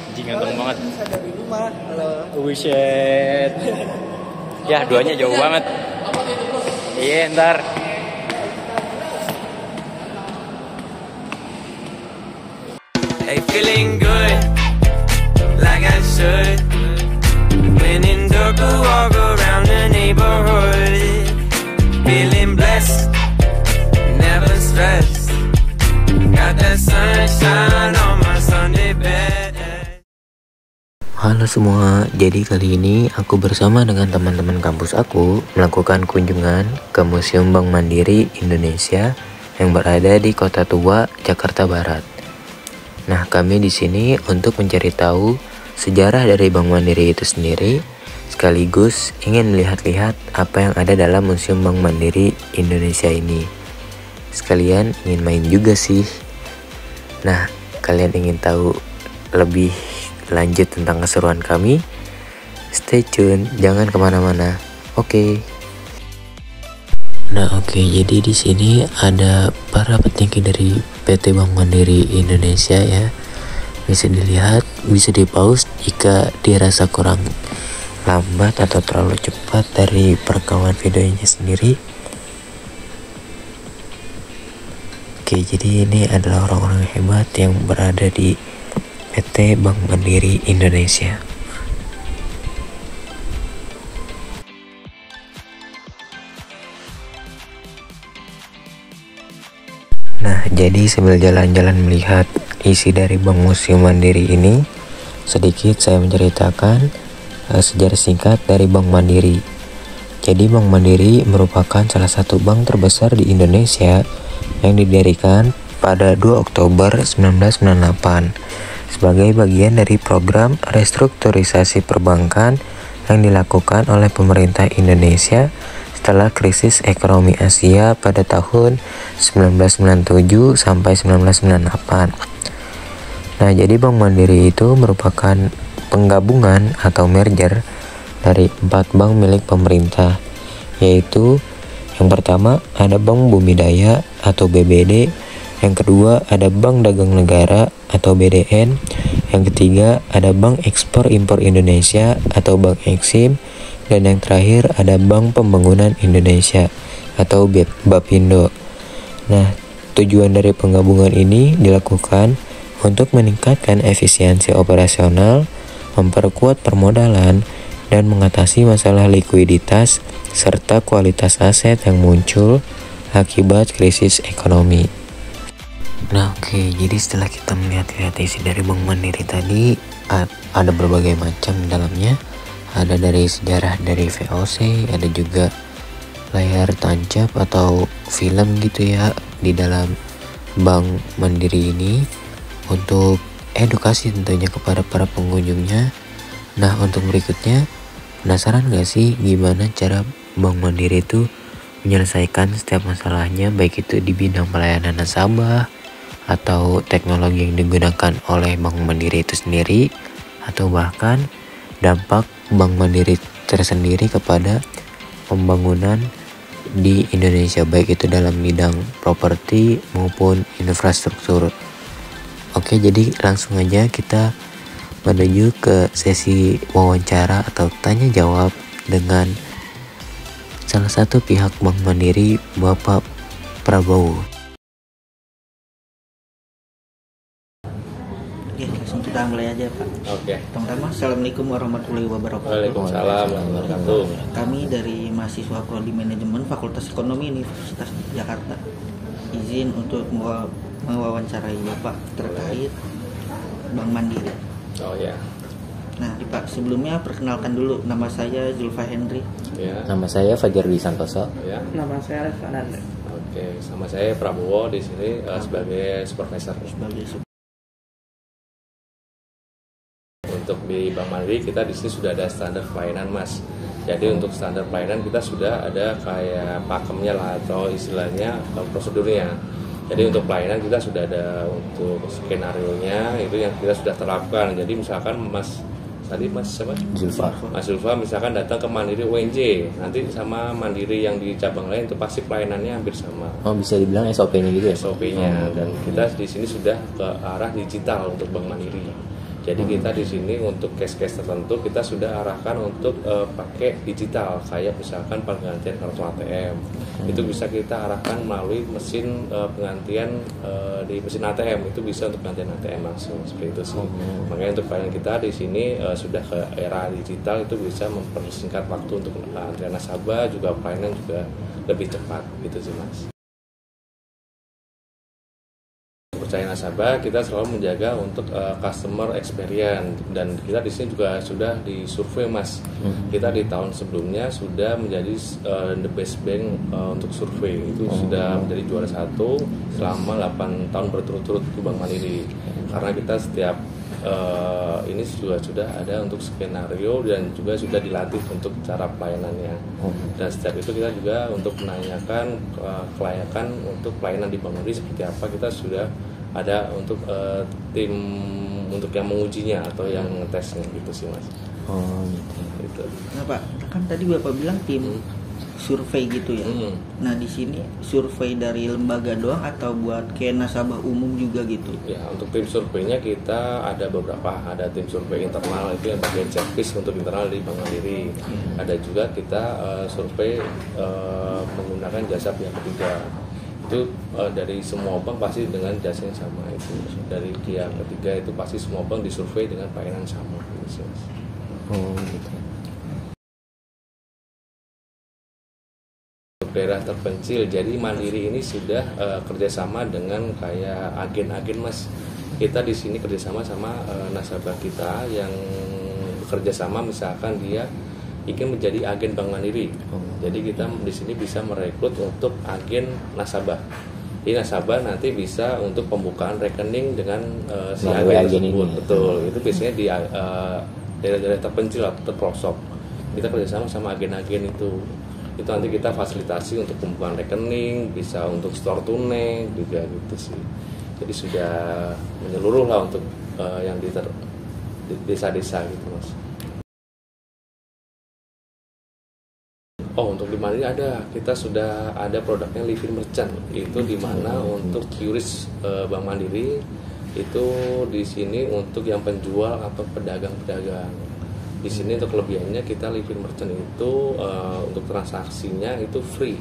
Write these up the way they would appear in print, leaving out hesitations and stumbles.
Anjing ganteng banget. Bisa dari rumah. Halo. Buset. Ya, duanya jauh banget. Iya, ntar. Hey, feeling good, like I should. When in dark, walk around the neighborhood. Feeling blessed, never stressed. Got that sunshine on my Sunday bed. Halo semua, jadi kali ini aku bersama dengan teman-teman kampus aku melakukan kunjungan ke Museum Bank Mandiri Indonesia yang berada di Kota Tua, Jakarta Barat. Nah, kami di sini untuk mencari tahu sejarah dari Bank Mandiri itu sendiri, sekaligus ingin melihat-lihat apa yang ada dalam Museum Bank Mandiri Indonesia ini. Sekalian ingin main juga sih. Nah, kalian ingin tahu lebih lanjut tentang keseruan kami? Stay tune, jangan kemana-mana. Oke. Nah, jadi di sini ada para petinggi dari PT Bank Mandiri Indonesia ya. Bisa dilihat, bisa di-pause jika dirasa kurang lambat atau terlalu cepat dari perekaman videonya sendiri. Oke, jadi ini adalah orang-orang hebat yang berada di PT Bank Mandiri Indonesia. Nah, jadi sambil jalan-jalan melihat isi dari Bank Museum Mandiri ini, sedikit saya menceritakan sejarah singkat dari Bank Mandiri. Jadi Bank Mandiri merupakan salah satu bank terbesar di Indonesia yang didirikan pada 2 Oktober 1998 sebagai bagian dari program restrukturisasi perbankan yang dilakukan oleh pemerintah Indonesia setelah krisis ekonomi Asia pada tahun 1997 sampai 1998. Nah, jadi Bank Mandiri itu merupakan penggabungan atau merger dari 4 bank milik pemerintah, yaitu yang pertama ada Bank Bumi Daya atau BBD, yang kedua ada Bank Dagang Negara atau BDN, yang ketiga ada Bank Ekspor Impor Indonesia atau Bank Eksim, dan yang terakhir ada Bank Pembangunan Indonesia atau BAPINDO. Nah, tujuan dari penggabungan ini dilakukan untuk meningkatkan efisiensi operasional, memperkuat permodalan, dan mengatasi masalah likuiditas serta kualitas aset yang muncul akibat krisis ekonomi. Nah, jadi setelah kita melihat-lihat isi dari Bank Mandiri tadi, ada berbagai macam dalamnya. Ada dari sejarah dari VOC, ada juga layar tancap atau film gitu ya di dalam Bank Mandiri ini untuk edukasi tentunya kepada para pengunjungnya. Nah, untuk berikutnya, penasaran gak sih gimana cara Bank Mandiri itu menyelesaikan setiap masalahnya, baik itu di bidang pelayanan nasabah atau teknologi yang digunakan oleh Bank Mandiri itu sendiri, atau bahkan dampak Bank Mandiri tersendiri kepada pembangunan di Indonesia, baik itu dalam bidang properti maupun infrastruktur. Oke, jadi langsung aja kita menuju ke sesi wawancara atau tanya jawab dengan salah satu pihak Bank Mandiri, Bapak Prabowo. Oke, langsung kita mulai aja Pak. Oke. Pertama, Assalamualaikum warahmatullahi wabarakatuh. Waalaikumsalam warahmatullahi wabarakatuh. Kami dari mahasiswa Prodi Manajemen Fakultas Ekonomi Universitas Jakarta izin untuk mewawancarai Bapak terkait Bank Mandiri. Oh ya. Nah, Pak, sebelumnya perkenalkan dulu, nama saya Zulfa Hendri. Ya. Nama saya Fajar Dwi Santoso. Ya. Nama saya Revananda. Oke, sama saya Prabowo di sini sebagai supervisor. Untuk di Bank Mandiri kita di sini sudah ada standar pelayanan, Mas. Jadi untuk standar pelayanan kita sudah ada kayak pakemnya lah atau istilahnya prosedurnya. Jadi untuk pelayanan kita sudah ada untuk skenario nya itu yang kita sudah terapkan. Jadi misalkan Mas tadi Mas siapa? Zulfa. Mas Zulfa misalkan datang ke Mandiri UNJ, nanti sama Mandiri yang di cabang lain itu pasti pelayanannya hampir sama. Oh, bisa dibilang SOP-nya gitu ya? SOP-nya, dan kita di sini sudah ke arah digital untuk Bank Mandiri. Jadi kita di sini untuk case-case tertentu kita sudah arahkan untuk pakai digital, kayak misalkan penggantian kartu ATM. Itu bisa kita arahkan melalui mesin penggantian di mesin ATM, itu bisa untuk penggantian ATM langsung seperti itu sih. Makanya untuk pelayanan kita di sini sudah ke era digital, itu bisa mempersingkat waktu untuk antrian nasabah, juga pelayanan juga lebih cepat gitu sih Mas. Percaya nasabah, kita selalu menjaga untuk customer experience, dan kita di sini juga sudah disurvei Mas. Kita di tahun sebelumnya sudah menjadi the best bank untuk survei, itu sudah menjadi juara 1 selama 8 tahun berturut-turut di Bank Mandiri. Karena kita setiap ini juga sudah ada untuk skenario dan juga sudah dilatih untuk cara pelayanannya. Dan setiap itu kita juga untuk menanyakan kelayakan untuk pelayanan di Bank Mandiri seperti apa, kita sudah ada untuk tim untuk yang mengujinya atau yang ngetesnya gitu sih Mas. Oh gitu. Nah Pak, kan tadi Bapak bilang tim survei gitu ya. Nah di sini survei dari lembaga doang atau buat kayak nasabah umum juga gitu? Ya, untuk tim surveinya kita ada beberapa, ada tim survei internal itu yang bagian checklist untuk internal di Bank Mandiri. Ada juga kita survei menggunakan jasa pihak ketiga. Itu dari semua bank pasti dengan jasa yang sama, itu dari pihak ketiga itu pasti semua bank disurvei dengan pelayanan sama gitu. Oh gitu. Untuk daerah terpencil, jadi Mandiri ini sudah kerjasama dengan kayak agen-agen Mas. Kita di sini kerjasama sama nasabah kita yang bekerja sama, misalkan dia ingin menjadi agen Bank Mandiri. Jadi kita di sini bisa merekrut untuk agen nasabah. Jadi nasabah nanti bisa untuk pembukaan rekening dengan si agen tersebut. Betul. Itu biasanya di daerah-daerah terpencil atau terpelosok. Kita kerjasama sama agen-agen itu. Itu nanti kita fasilitasi untuk pembukaan rekening, bisa untuk store tunai juga gitu sih. Jadi sudah menyeluruh lah untuk yang di desa-desa gitu Mas. Oh, untuk di Mandiri ada, kita sudah ada produknya Livin Merchant. Itu di mana untuk QRIS Bank Mandiri itu di sini untuk yang penjual atau pedagang-pedagang. Di sini untuk kelebihannya kita Livin Merchant itu untuk transaksinya itu free.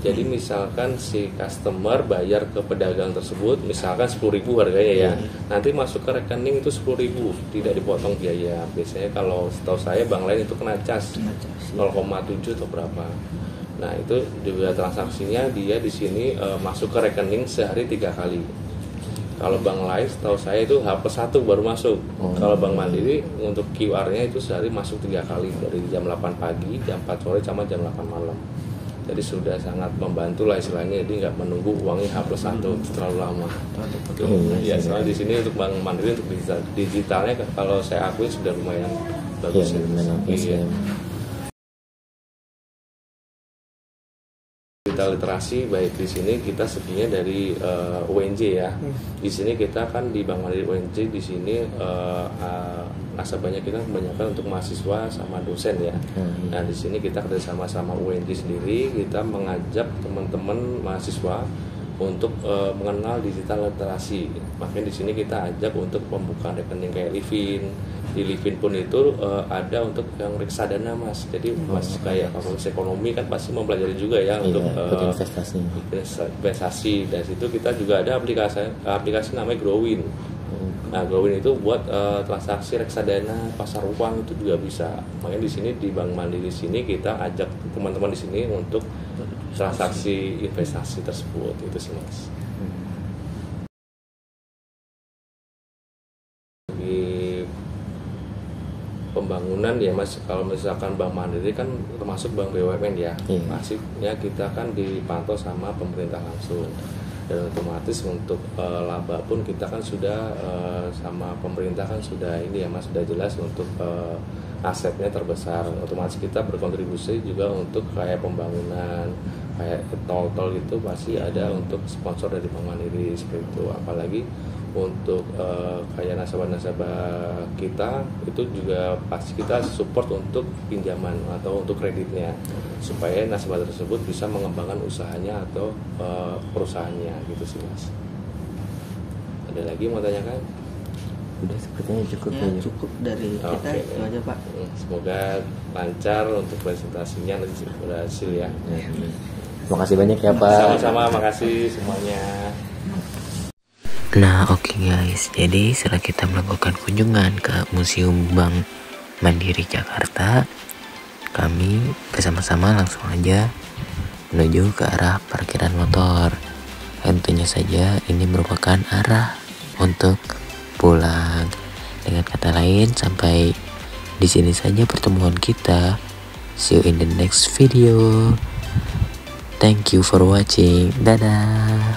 Jadi misalkan si customer bayar ke pedagang tersebut misalkan 10.000 harganya ya, nanti masuk ke rekening itu 10.000, tidak dipotong biaya. Biasanya kalau setahu saya bank lain itu kena cas 0,7 atau berapa. Nah itu juga transaksinya dia di sini masuk ke rekening sehari 3 kali. Kalau bank lain setahu saya itu H+1 baru masuk. Kalau Bank Mandiri untuk QR-nya itu sehari masuk 3 kali, dari jam 8 pagi, jam 4 sore sama jam 8 malam. Jadi sudah sangat membantu lah istilahnya, jadi nggak menunggu uangnya H+1 terlalu lama. Ya, soalnya di sini untuk Bank Mandiri untuk digitalnya kalau saya akui sudah lumayan bagus. Iya. Digital literasi baik di sini kita sebenarnya dari UNJ ya. Di sini kita kan di Bank Mandiri UNJ di sini nasabahnya kita kebanyakan untuk mahasiswa sama dosen ya. Nah di sini kita kerjasama sama UNJ sendiri, kita mengajak teman-teman mahasiswa untuk mengenal digital literasi. Makanya di sini kita ajak untuk pembukaan rekening kayak Livin. Di Livin pun itu ada untuk yang reksadana Mas. Jadi Mas kayak fakultas ekonomi kan pasti mempelajari juga ya untuk investasi. Dan situ kita juga ada aplikasi namanya Growin. Nah, Growin itu buat transaksi reksadana, pasar uang itu juga bisa. Makanya di sini di Bank Mandiri sini kita ajak teman-teman di sini untuk transaksi investasi tersebut itu sih Mas. Di pembangunan ya Mas, kalau misalkan Bank Mandiri kan termasuk bank BUMN ya, pastinya kita kan dipantau sama pemerintah langsung. Dan otomatis untuk laba pun kita kan sudah sama pemerintah kan sudah ini ya Mas, sudah jelas untuk asetnya terbesar. Otomatis kita berkontribusi juga untuk kayak pembangunan kayak tol-tol itu pasti ada untuk sponsor dari Bank Mandiri seperti itu. Apalagi untuk kayak nasabah-nasabah kita itu juga pasti kita support untuk pinjaman atau untuk kreditnya supaya nasabah tersebut bisa mengembangkan usahanya atau perusahaannya gitu sih Mas. Ada lagi mau tanyakan? Udah sepertinya cukup Ya, kayaknya. cukup dari kita Oke. itu aja Pak. Semoga lancar untuk presentasinya nanti berhasil ya. Terima kasih banyak ya Pak. Sama-sama, makasih semuanya. Nah oke guys, jadi setelah kita melakukan kunjungan ke Museum Bank Mandiri Jakarta, kami bersama-sama langsung aja menuju ke arah parkiran motor. Tentunya saja ini merupakan arah untuk pulang. Dengan kata lain, sampai di sini saja pertemuan kita. See you in the next video. Thank you for watching. Dadah.